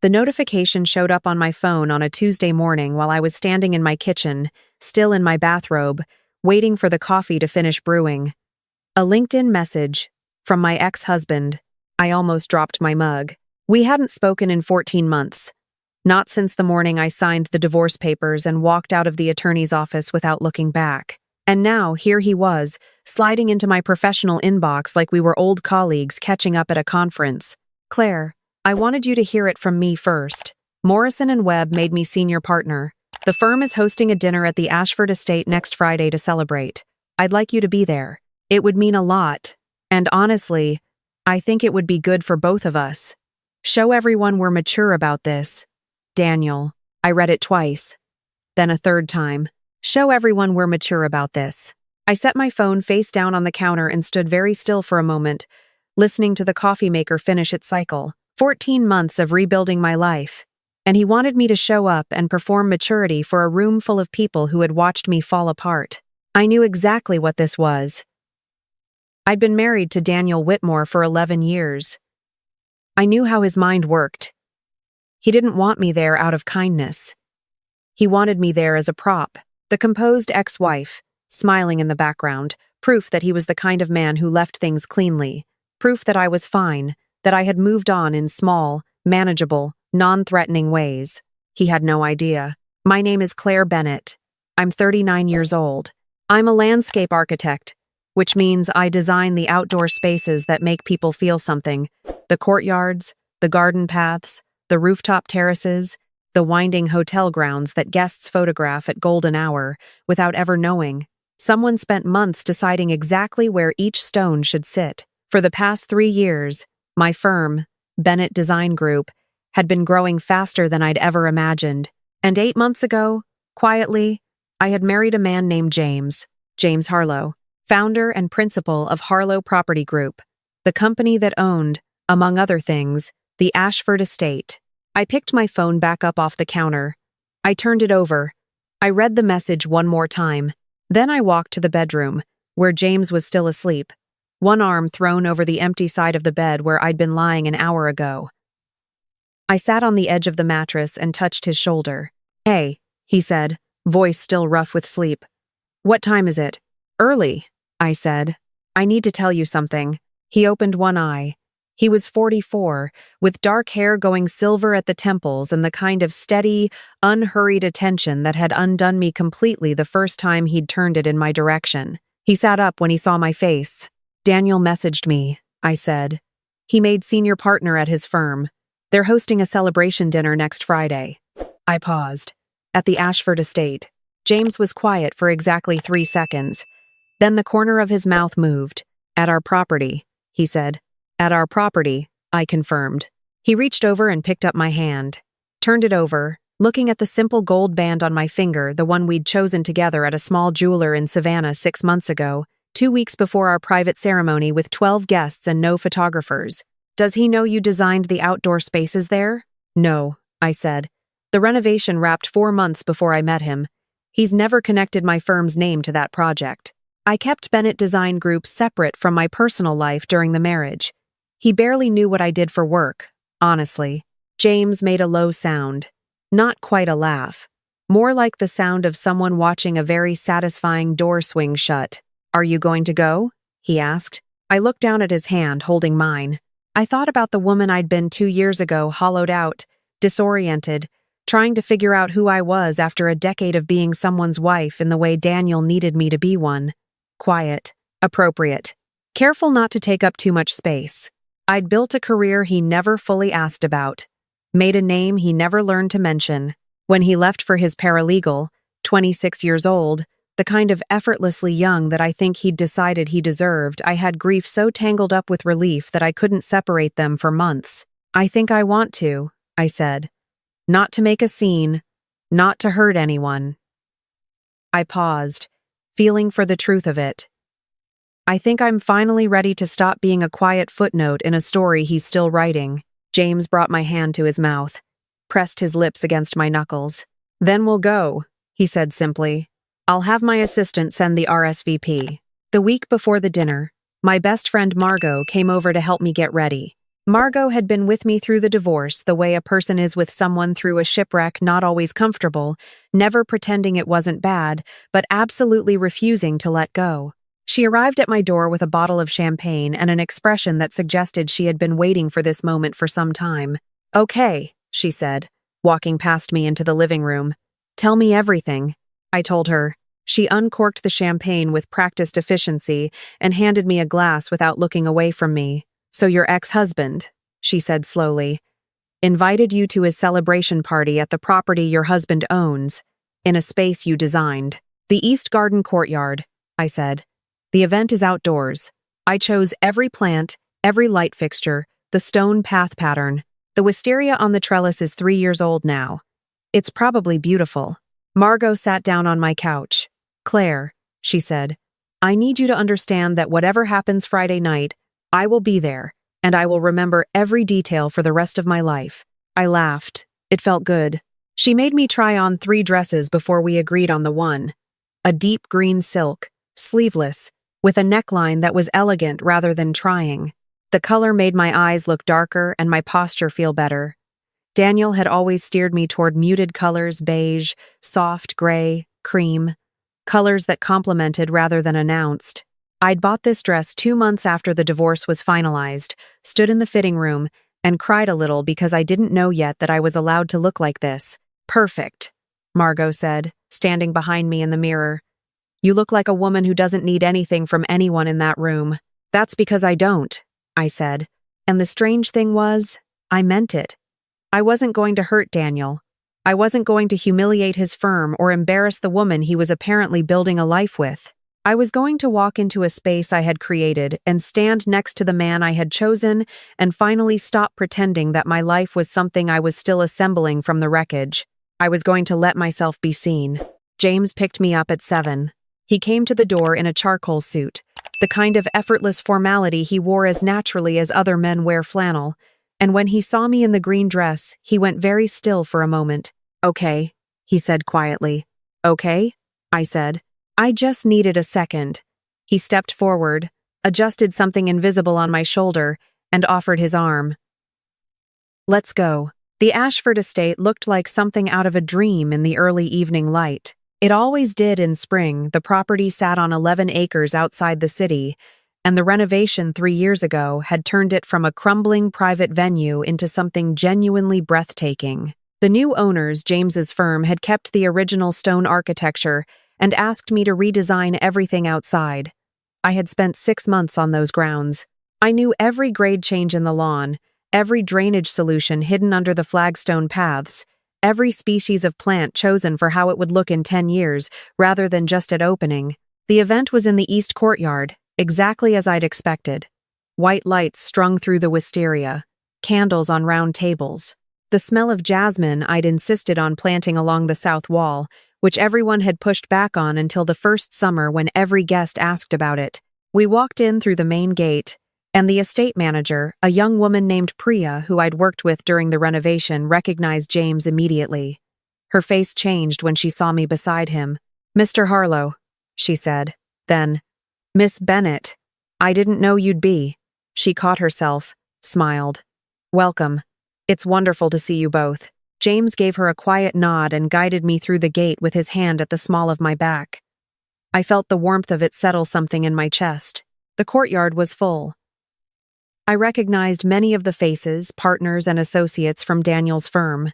The notification showed up on my phone on a Tuesday morning while I was standing in my kitchen, still in my bathrobe, waiting for the coffee to finish brewing. A LinkedIn message from my ex-husband. I almost dropped my mug. We hadn't spoken in 14 months. Not since the morning I signed the divorce papers and walked out of the attorney's office without looking back. And now, here he was, sliding into my professional inbox like we were old colleagues catching up at a conference. Claire, I wanted you to hear it from me first. Morrison & Webb made me senior partner. The firm is hosting a dinner at the Ashford estate next Friday to celebrate. I'd like you to be there. It would mean a lot. And honestly, I think it would be good for both of us. Show everyone we're mature about this. Daniel. I read it twice. Then a third time. Show everyone we're mature about this. I set my phone face down on the counter and stood very still for a moment, listening to the coffee maker finish its cycle. 14 months of rebuilding my life. And he wanted me to show up and perform maturity for a room full of people who had watched me fall apart. I knew exactly what this was. I'd been married to Daniel Whitmore for 11 years. I knew how his mind worked. He didn't want me there out of kindness. He wanted me there as a prop, the composed ex-wife, smiling in the background, proof that he was the kind of man who left things cleanly, proof that I was fine, that I had moved on in small, manageable, non-threatening ways. He had no idea. My name is Claire Bennett. I'm 39 years old. I'm a landscape architect, which means I design the outdoor spaces that make people feel something. The courtyards, the garden paths, the rooftop terraces, the winding hotel grounds that guests photograph at golden hour without ever knowing. Someone spent months deciding exactly where each stone should sit. For the past 3 years, my firm, Bennett Design Group, had been growing faster than I'd ever imagined. And 8 months ago, quietly, I had married a man named James Harlow, founder and principal of Harlow Property Group, the company that owned, among other things, the Ashford estate. I picked my phone back up off the counter. I turned it over. I read the message one more time. Then I walked to the bedroom, where James was still asleep, one arm thrown over the empty side of the bed where I'd been lying an hour ago. I sat on the edge of the mattress and touched his shoulder. "Hey," he said, voice still rough with sleep. "What time is it?" "Early," I said. "I need to tell you something." He opened one eye. He was 44, with dark hair going silver at the temples and the kind of steady, unhurried attention that had undone me completely the first time he'd turned it in my direction. He sat up when he saw my face. "Daniel messaged me," I said. "He made senior partner at his firm. They're hosting a celebration dinner next Friday." I paused. At the Ashford estate. James was quiet for exactly 3 seconds. Then the corner of his mouth moved. "At our property," he said. "At our property," I confirmed. He reached over and picked up my hand. Turned it over, looking at the simple gold band on my finger, the one we'd chosen together at a small jeweler in Savannah 6 months ago, 2 weeks before our private ceremony with 12 guests and no photographers. "Does he know you designed the outdoor spaces there?" "No," I said. "The renovation wrapped 4 months before I met him. He's never connected my firm's name to that project. I kept Bennett Design Group separate from my personal life during the marriage. He barely knew what I did for work, honestly." James made a low sound. Not quite a laugh. More like the sound of someone watching a very satisfying door swing shut. "Are you going to go?" he asked. I looked down at his hand, holding mine. I thought about the woman I'd been 2 years ago, hollowed out, disoriented, trying to figure out who I was after a decade of being someone's wife in the way Daniel needed me to be one. Quiet, appropriate, careful not to take up too much space. I'd built a career he never fully asked about, made a name he never learned to mention. When he left for his paralegal, 26 years old, the kind of effortlessly young that I think he'd decided he deserved, I had grief so tangled up with relief that I couldn't separate them for months. "I think I want to," I said. "Not to make a scene, not to hurt anyone." I paused, feeling for the truth of it. "I think I'm finally ready to stop being a quiet footnote in a story he's still writing." James brought my hand to his mouth, pressed his lips against my knuckles. "Then we'll go," he said simply. "I'll have my assistant send the RSVP." The week before the dinner, my best friend Margot came over to help me get ready. Margot had been with me through the divorce the way a person is with someone through a shipwreck, not always comfortable, never pretending it wasn't bad, but absolutely refusing to let go. She arrived at my door with a bottle of champagne and an expression that suggested she had been waiting for this moment for some time. "Okay," she said, walking past me into the living room. "Tell me everything," I told her. She uncorked the champagne with practiced efficiency and handed me a glass without looking away from me. "So your ex-husband," she said slowly, "invited you to his celebration party at the property your husband owns, in a space you designed. The East Garden Courtyard," I said. "The event is outdoors. I chose every plant, every light fixture, the stone path pattern. The wisteria on the trellis is 3 years old now. It's probably beautiful." Margot sat down on my couch. "Claire," she said, "I need you to understand that whatever happens Friday night, I will be there, and I will remember every detail for the rest of my life." I laughed. It felt good. She made me try on 3 dresses before we agreed on the one. A deep green silk, sleeveless, with a neckline that was elegant rather than trying. The color made my eyes look darker and my posture feel better. Daniel had always steered me toward muted colors: beige, soft gray, cream. Colors that complemented rather than announced. I'd bought this dress 2 months after the divorce was finalized, stood in the fitting room, and cried a little because I didn't know yet that I was allowed to look like this. "Perfect," Margot said, standing behind me in the mirror. "You look like a woman who doesn't need anything from anyone in that room." "That's because I don't," I said. And the strange thing was, I meant it. I wasn't going to hurt Daniel. I wasn't going to humiliate his firm or embarrass the woman he was apparently building a life with. I was going to walk into a space I had created and stand next to the man I had chosen and finally stop pretending that my life was something I was still assembling from the wreckage. I was going to let myself be seen. James picked me up at 7. He came to the door in a charcoal suit, the kind of effortless formality he wore as naturally as other men wear flannel, and when he saw me in the green dress, he went very still for a moment. "Okay," he said quietly. "Okay?" I said. "I just needed a second." He stepped forward, adjusted something invisible on my shoulder, and offered his arm. "Let's go." The Ashford estate looked like something out of a dream in the early evening light. It always did in spring. The property sat on 11 acres outside the city, and the renovation 3 years ago had turned it from a crumbling private venue into something genuinely breathtaking. The new owners, James's firm, had kept the original stone architecture and asked me to redesign everything outside. I had spent 6 months on those grounds. I knew every grade change in the lawn, every drainage solution hidden under the flagstone paths, every species of plant chosen for how it would look in 10 years, rather than just at opening. The event was in the East Courtyard, exactly as I'd expected. White lights strung through the wisteria, candles on round tables. The smell of jasmine I'd insisted on planting along the south wall, which everyone had pushed back on until the first summer when every guest asked about it. We walked in through the main gate, and the estate manager, a young woman named Priya who I'd worked with during the renovation, recognized James immediately. Her face changed when she saw me beside him. "Mr. Harlow," she said. Then, "Miss Bennett, I didn't know you'd be." She caught herself, smiled. "Welcome. It's wonderful to see you both." James gave her a quiet nod and guided me through the gate with his hand at the small of my back. I felt the warmth of it settle something in my chest. The courtyard was full. I recognized many of the faces, partners, and associates from Daniel's firm.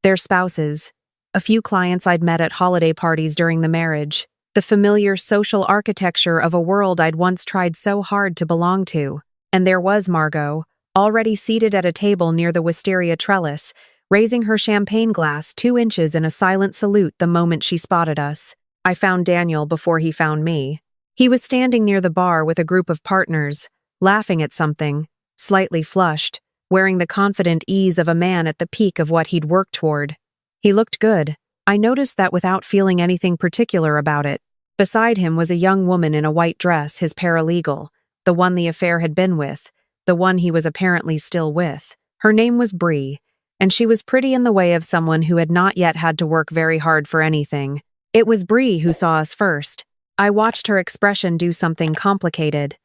Their spouses, a few clients I'd met at holiday parties during the marriage, the familiar social architecture of a world I'd once tried so hard to belong to. And there was Margot, already seated at a table near the wisteria trellis, raising her champagne glass 2 inches in a silent salute the moment she spotted us. I found Daniel before he found me. He was standing near the bar with a group of partners, laughing at something, slightly flushed, wearing the confident ease of a man at the peak of what he'd worked toward. He looked good. I noticed that without feeling anything particular about it. Beside him was a young woman in a white dress, his paralegal, the one the affair had been with, the one he was apparently still with. Her name was Bree, and she was pretty in the way of someone who had not yet had to work very hard for anything. It was Bree who saw us first. I watched her expression do something complicated.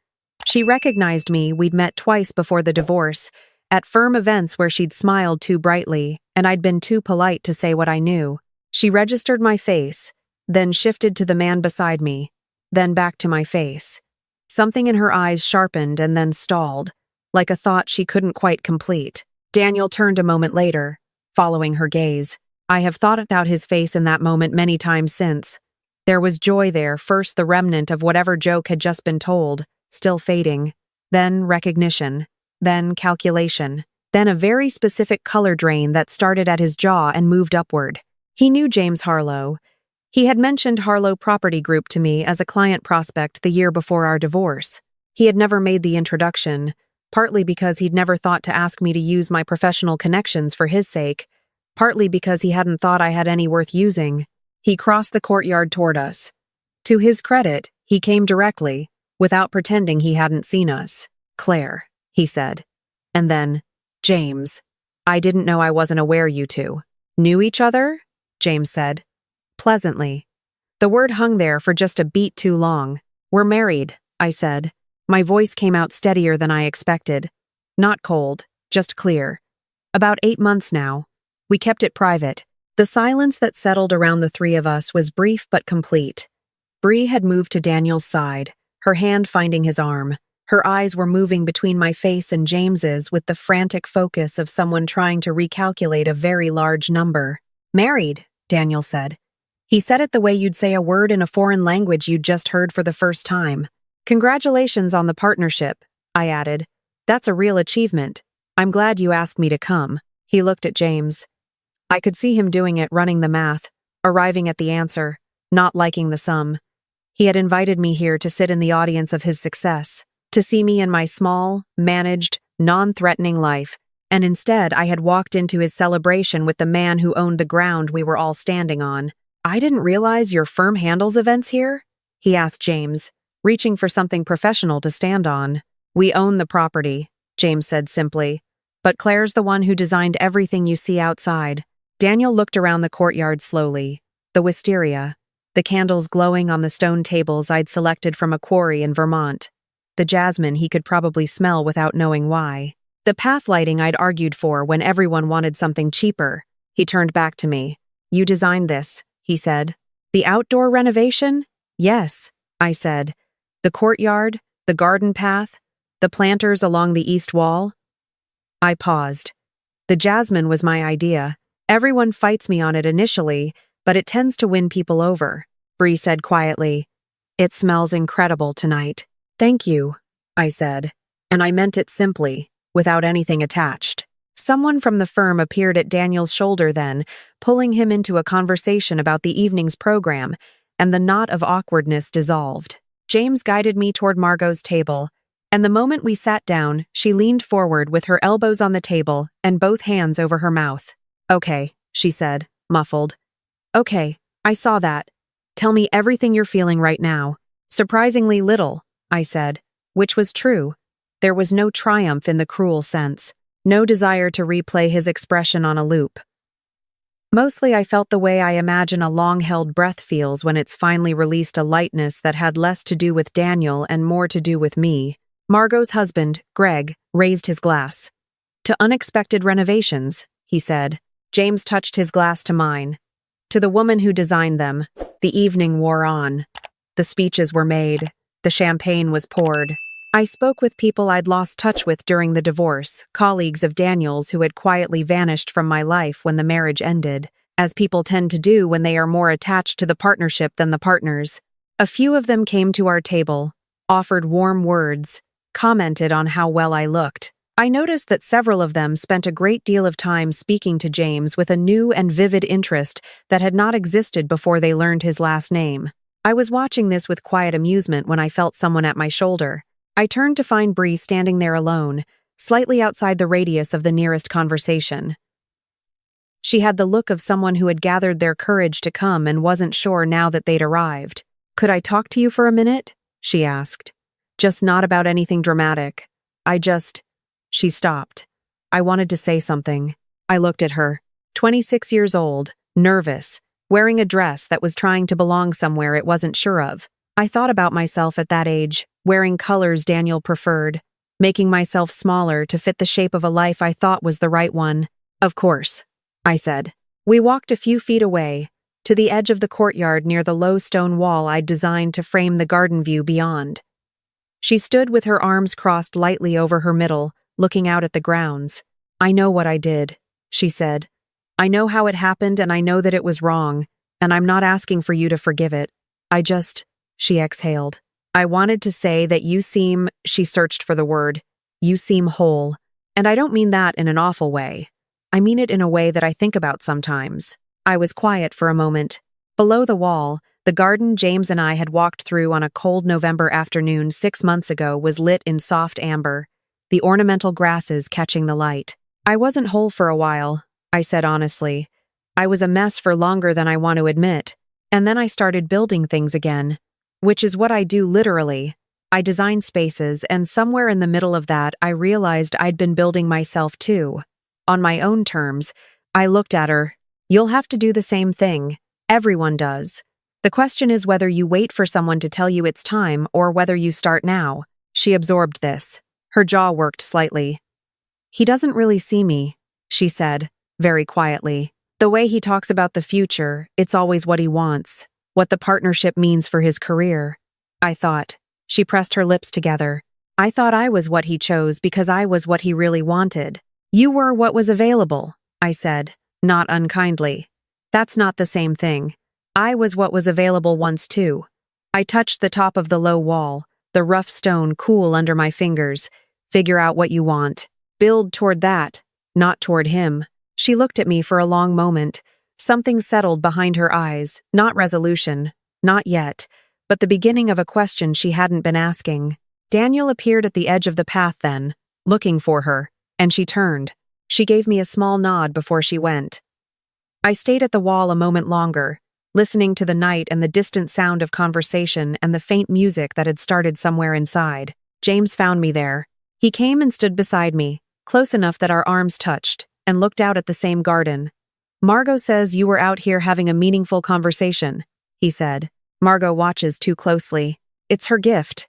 She recognized me. We'd met twice before the divorce, at firm events where she'd smiled too brightly, and I'd been too polite to say what I knew. She registered my face, then shifted to the man beside me, then back to my face. Something in her eyes sharpened and then stalled, like a thought she couldn't quite complete. Daniel turned a moment later, following her gaze. I have thought about his face in that moment many times since. There was joy there, first the remnant of whatever joke had just been told, still fading, then recognition, then calculation, then a very specific color drain that started at his jaw and moved upward. He knew James Harlow. He had mentioned Harlow Property Group to me as a client prospect the year before our divorce. He had never made the introduction, partly because he'd never thought to ask me to use my professional connections for his sake, partly because he hadn't thought I had any worth using. He crossed the courtyard toward us. To his credit, he came directly, without pretending he hadn't seen us. "Claire," he said. And then, "James, I didn't know I wasn't aware you two knew each other?" James said. Pleasantly. The word hung there for just a beat too long. "We're married," I said. My voice came out steadier than I expected. Not cold, just clear. "About 8 months now. We kept it private." The silence that settled around the three of us was brief but complete. Bree had moved to Daniel's side, her hand finding his arm. Her eyes were moving between my face and James's with the frantic focus of someone trying to recalculate a very large number. "Married," Daniel said. He said it the way you'd say a word in a foreign language you'd just heard for the first time. "Congratulations on the partnership," I added. "That's a real achievement. I'm glad you asked me to come." He looked at James. I could see him doing it, running the math, arriving at the answer, not liking the sum. He had invited me here to sit in the audience of his success, to see me in my small, managed, non-threatening life, and instead I had walked into his celebration with the man who owned the ground we were all standing on. "I didn't realize your firm handles events here?" he asked James, reaching for something professional to stand on. "We own the property," James said simply, "but Claire's the one who designed everything you see outside." Daniel looked around the courtyard slowly. The wisteria, the candles glowing on the stone tables I'd selected from a quarry in Vermont. The jasmine he could probably smell without knowing why. The path lighting I'd argued for when everyone wanted something cheaper. He turned back to me. "You designed this," he said. "The outdoor renovation?" "Yes," I said. "The courtyard, the garden path, the planters along the east wall?" I paused. "The jasmine was my idea. Everyone fights me on it initially, but it tends to win people over," Bree said quietly. "It smells incredible tonight." "Thank you," I said, and I meant it simply, without anything attached. Someone from the firm appeared at Daniel's shoulder then, pulling him into a conversation about the evening's program, and the knot of awkwardness dissolved. James guided me toward Margot's table, and the moment we sat down, she leaned forward with her elbows on the table and both hands over her mouth. "Okay," she said, muffled. "Okay, I saw that. Tell me everything you're feeling right now." "Surprisingly little," I said, which was true. There was no triumph in the cruel sense, no desire to replay his expression on a loop. Mostly I felt the way I imagine a long-held breath feels when it's finally released, a lightness that had less to do with Daniel and more to do with me. Margot's husband, Greg, raised his glass. "To unexpected renovations," he said. James touched his glass to mine. "To the woman who designed them." The evening wore on. The speeches were made. The champagne was poured. I spoke with people I'd lost touch with during the divorce, colleagues of Daniel's who had quietly vanished from my life when the marriage ended, as people tend to do when they are more attached to the partnership than the partners. A few of them came to our table, offered warm words, commented on how well I looked. I noticed that several of them spent a great deal of time speaking to James with a new and vivid interest that had not existed before they learned his last name. I was watching this with quiet amusement when I felt someone at my shoulder. I turned to find Bree standing there alone, slightly outside the radius of the nearest conversation. She had the look of someone who had gathered their courage to come and wasn't sure now that they'd arrived. "Could I talk to you for a minute?" she asked. "Just not about anything dramatic. She stopped. I wanted to say something. I looked at her. 26 years old, nervous, wearing a dress that was trying to belong somewhere it wasn't sure of. I thought about myself at that age, wearing colors Daniel preferred, making myself smaller to fit the shape of a life I thought was the right one. Of course, I said. We walked a few feet away, to the edge of the courtyard near the low stone wall I'd designed to frame the garden view beyond. She stood with her arms crossed lightly over her middle, looking out at the grounds. I know what I did, she said. I know how it happened and I know that it was wrong, and I'm not asking for you to forgive it. She exhaled. I wanted to say that she searched for the word, you seem whole. And I don't mean that in an awful way. I mean it in a way that I think about sometimes. I was quiet for a moment. Below the wall, the garden James and I had walked through on a cold November afternoon 6 months ago was lit in soft amber, the ornamental grasses catching the light. I wasn't whole for a while, I said honestly. I was a mess for longer than I want to admit. And then I started building things again. Which is what I do literally. I design spaces, and somewhere in the middle of that, I realized I'd been building myself too. On my own terms, I looked at her. You'll have to do the same thing. Everyone does. The question is whether you wait for someone to tell you it's time or whether you start now. She absorbed this. Her jaw worked slightly. He doesn't really see me, she said, very quietly. The way he talks about the future, it's always what he wants. What the partnership means for his career. I thought. She pressed her lips together. I thought I was what he chose because I was what he really wanted. You were what was available, I said, not unkindly. That's not the same thing. I was what was available once too. I touched the top of the low wall, the rough stone cool under my fingers. Figure out what you want. Build toward that, not toward him. She looked at me for a long moment. Something settled behind her eyes, not resolution, not yet, but the beginning of a question she hadn't been asking. Daniel appeared at the edge of the path then, looking for her, and she turned. She gave me a small nod before she went. I stayed at the wall a moment longer, listening to the night and the distant sound of conversation and the faint music that had started somewhere inside. James found me there. He came and stood beside me, close enough that our arms touched, and looked out at the same garden. Margot says you were out here having a meaningful conversation, he said. Margot watches too closely. It's her gift.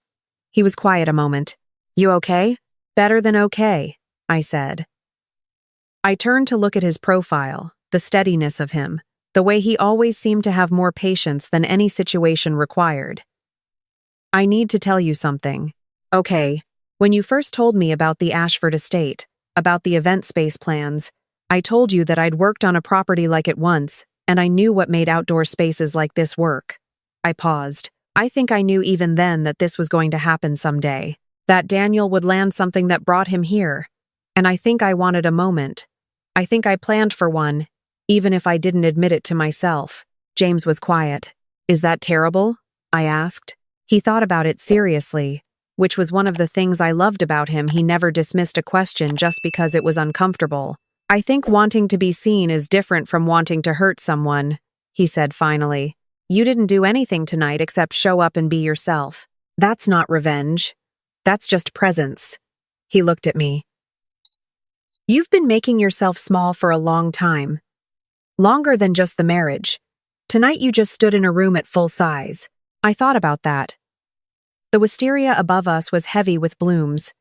He was quiet a moment. You okay? Better than okay, I said. I turned to look at his profile, the steadiness of him, the way he always seemed to have more patience than any situation required. I need to tell you something. Okay, when you first told me about the Ashford estate, about the event space plans, I told you that I'd worked on a property like it once, and I knew what made outdoor spaces like this work. I paused. I think I knew even then that this was going to happen someday, that Daniel would land something that brought him here. And I think I wanted a moment. I think I planned for one, even if I didn't admit it to myself. James was quiet. Is that terrible? I asked. He thought about it seriously, which was one of the things I loved about him. He never dismissed a question just because it was uncomfortable. I think wanting to be seen is different from wanting to hurt someone, he said finally. You didn't do anything tonight except show up and be yourself. That's not revenge. That's just presence. He looked at me. You've been making yourself small for a long time. Longer than just the marriage. Tonight you just stood in a room at full size. I thought about that. The wisteria above us was heavy with blooms.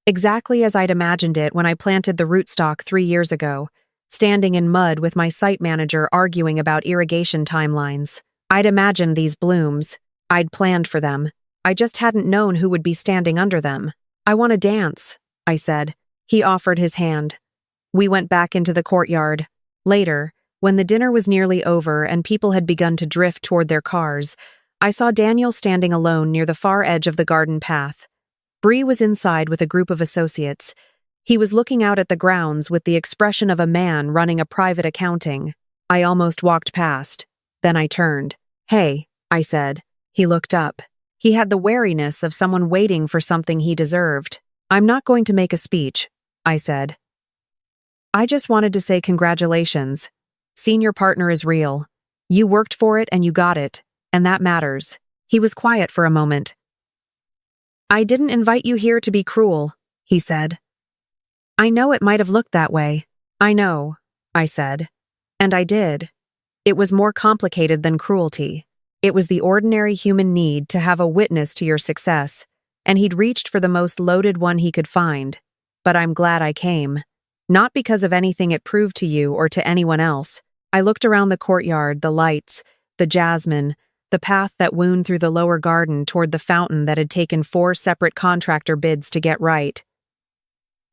Exactly as I'd imagined it when I planted the rootstock 3 years ago, standing in mud with my site manager arguing about irrigation timelines. I'd imagined these blooms. I'd planned for them. I just hadn't known who would be standing under them. I want to dance, I said. He offered his hand. We went back into the courtyard. Later, when the dinner was nearly over and people had begun to drift toward their cars, I saw Daniel standing alone near the far edge of the garden path. Bree was inside with a group of associates. He was looking out at the grounds with the expression of a man running a private accounting. I almost walked past. Then I turned. Hey, I said. He looked up. He had the wariness of someone waiting for something he deserved. I'm not going to make a speech, I said. I just wanted to say congratulations. Senior partner is real. You worked for it and you got it, and that matters. He was quiet for a moment. I didn't invite you here to be cruel, he said. I know it might have looked that way. I know, I said. And I did. It was more complicated than cruelty. It was the ordinary human need to have a witness to your success, and he'd reached for the most loaded one he could find. But I'm glad I came. Not because of anything it proved to you or to anyone else. I looked around the courtyard, the lights, the jasmine, the path that wound through the lower garden toward the fountain that had taken 4 separate contractor bids to get right.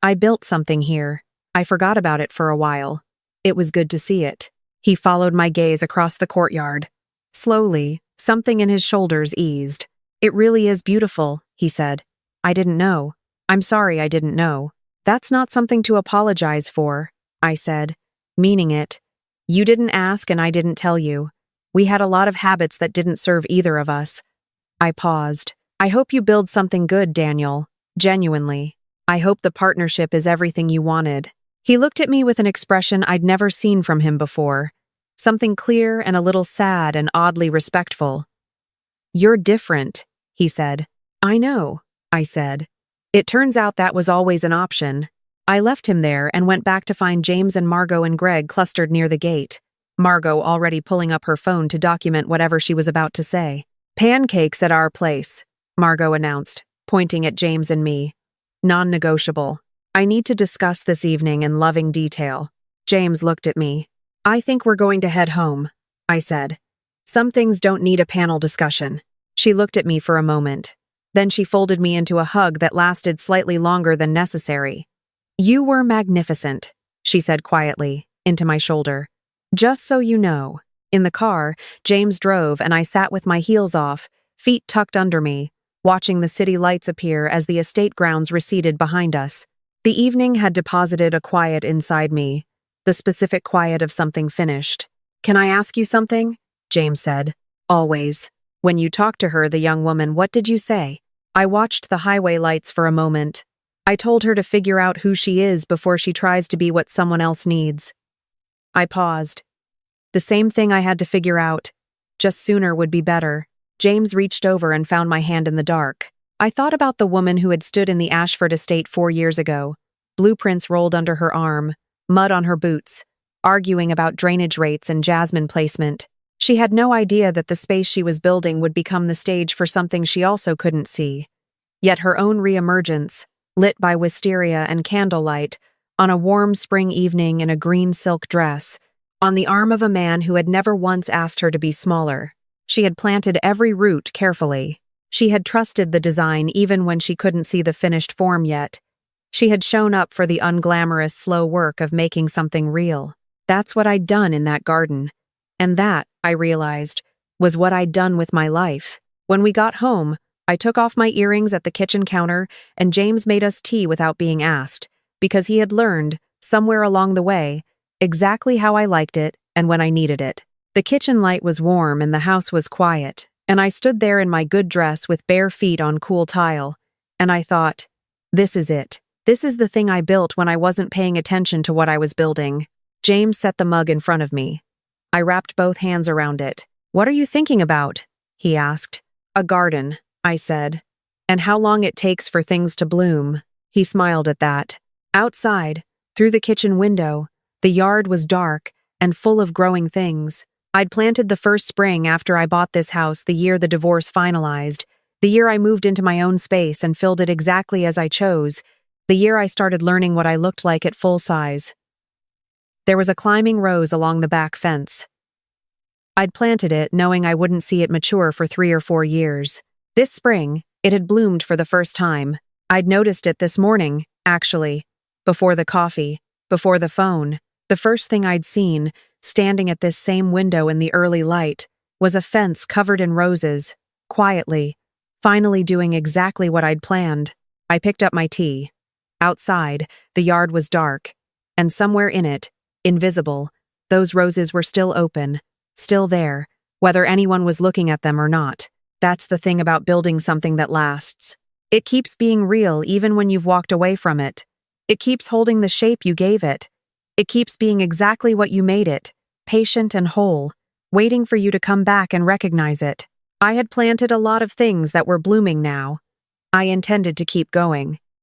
I built something here. I forgot about it for a while. It was good to see it. He followed my gaze across the courtyard. Slowly, something in his shoulders eased. It really is beautiful, he said. I didn't know. I'm sorry I didn't know. That's not something to apologize for, I said, meaning it. You didn't ask and I didn't tell you. We had a lot of habits that didn't serve either of us. I paused. I hope you build something good, Daniel. Genuinely. I hope the partnership is everything you wanted. He looked at me with an expression I'd never seen from him before. Something clear and a little sad and oddly respectful. You're different, he said. I know, I said. It turns out that was always an option. I left him there and went back to find James and Margot and Greg clustered near the gate. Margot already pulling up her phone to document whatever she was about to say. Pancakes at our place, Margot announced, pointing at James and me. Non-negotiable. I need to discuss this evening in loving detail. James looked at me. I think we're going to head home, I said. Some things don't need a panel discussion. She looked at me for a moment. Then she folded me into a hug that lasted slightly longer than necessary. You were magnificent, she said quietly, into my shoulder. Just so you know. In the car, James drove and I sat with my heels off, feet tucked under me, watching the city lights appear as the estate grounds receded behind us. The evening had deposited a quiet inside me, the specific quiet of something finished. Can I ask you something? James said. Always. When you talked to her, the young woman, what did you say? I watched the highway lights for a moment. I told her to figure out who she is before she tries to be what someone else needs. I paused. The same thing I had to figure out. Just sooner would be better. James reached over and found my hand in the dark. I thought about the woman who had stood in the Ashford estate 4 years ago. Blueprints rolled under her arm, mud on her boots, arguing about drainage rates and jasmine placement. She had no idea that the space she was building would become the stage for something she also couldn't see. Yet her own reemergence, lit by wisteria and candlelight, on a warm spring evening in a green silk dress, on the arm of a man who had never once asked her to be smaller. She had planted every root carefully. She had trusted the design even when she couldn't see the finished form yet. She had shown up for the unglamorous, slow work of making something real. That's what I'd done in that garden. And that, I realized, was what I'd done with my life. When we got home, I took off my earrings at the kitchen counter and James made us tea without being asked, because he had learned, somewhere along the way, exactly how I liked it and when I needed it. The kitchen light was warm and the house was quiet, and I stood there in my good dress with bare feet on cool tile, and I thought, this is it. This is the thing I built when I wasn't paying attention to what I was building. James set the mug in front of me. I wrapped both hands around it. What are you thinking about? He asked. A garden, I said. And how long it takes for things to bloom. He smiled at that. Outside, through the kitchen window, the yard was dark and full of growing things. I'd planted the first spring after I bought this house the year the divorce finalized, the year I moved into my own space and filled it exactly as I chose, the year I started learning what I looked like at full size. There was a climbing rose along the back fence. I'd planted it knowing I wouldn't see it mature for 3 or 4 years. This spring, it had bloomed for the first time. I'd noticed it this morning, actually. Before the coffee, before the phone. The first thing I'd seen, standing at this same window in the early light, was a fence covered in roses, quietly, finally doing exactly what I'd planned. I picked up my tea. Outside, the yard was dark, and somewhere in it, invisible, those roses were still open, still there, whether anyone was looking at them or not. That's the thing about building something that lasts. It keeps being real even when you've walked away from it. It keeps holding the shape you gave it. It keeps being exactly what you made it, patient and whole, waiting for you to come back and recognize it. I had planted a lot of things that were blooming now. I intended to keep going.